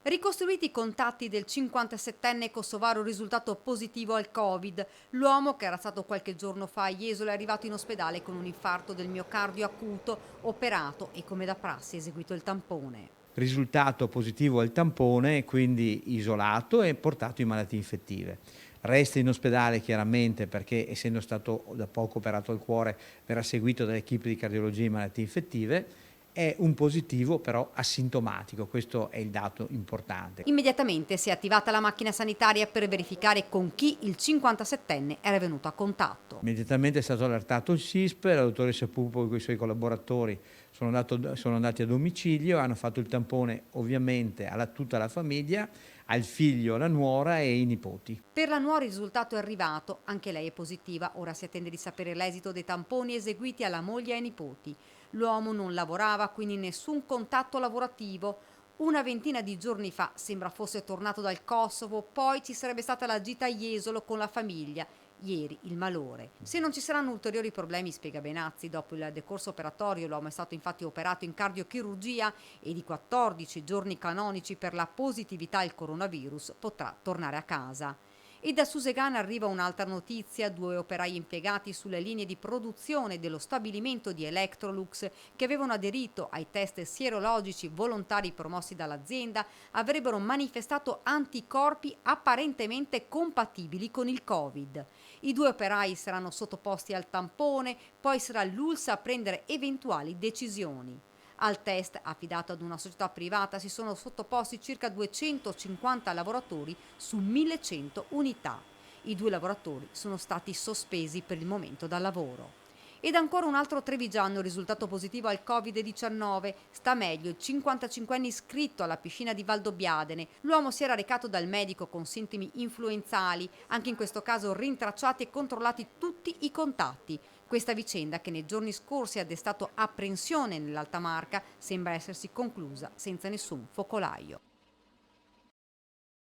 Ricostruiti i contatti del 57enne kosovaro risultato positivo al Covid. L'uomo, che era stato qualche giorno fa a Jesolo, è arrivato in ospedale con un infarto del miocardio acuto, operato e come da prassi eseguito il tampone. Risultato positivo al tampone, quindi isolato e portato in malattie infettive. Resta in ospedale chiaramente perché, essendo stato da poco operato al cuore, verrà seguito dall'equipe di cardiologia e malattie infettive. È un positivo però asintomatico, questo è il dato importante. Immediatamente si è attivata la macchina sanitaria per verificare con chi il 57enne era venuto a contatto. Immediatamente è stato allertato il SISP, la dottoressa Pupo e i suoi collaboratori sono andati a domicilio, hanno fatto il tampone ovviamente a tutta la famiglia, al figlio, alla nuora e ai nipoti. Per la nuora il risultato è arrivato, anche lei è positiva, ora si attende di sapere l'esito dei tamponi eseguiti alla moglie e ai nipoti. L'uomo non lavorava, quindi nessun contatto lavorativo. Una ventina di giorni fa sembra fosse tornato dal Kosovo, poi ci sarebbe stata la gita a Jesolo con la famiglia. Ieri il malore. Se non ci saranno ulteriori problemi, spiega Benazzi, dopo il decorso operatorio l'uomo è stato infatti operato in cardiochirurgia e di 14 giorni canonici per la positività al coronavirus potrà tornare a casa. E da Susegana arriva un'altra notizia: due operai impiegati sulle linee di produzione dello stabilimento di Electrolux, che avevano aderito ai test sierologici volontari promossi dall'azienda, avrebbero manifestato anticorpi apparentemente compatibili con il Covid. I due operai saranno sottoposti al tampone, poi sarà l'ULSS a prendere eventuali decisioni. Al test, affidato ad una società privata, si sono sottoposti circa 250 lavoratori su 1100 unità. I due lavoratori sono stati sospesi per il momento dal lavoro. Ed ancora un altro trevigiano risultato positivo al Covid-19. Sta meglio il 55enne iscritto alla piscina di Valdobbiadene. L'uomo si era recato dal medico con sintomi influenzali, anche in questo caso rintracciati e controllati tutti i contatti. Questa vicenda, che nei giorni scorsi ha destato apprensione nell'Alta Marca, sembra essersi conclusa senza nessun focolaio.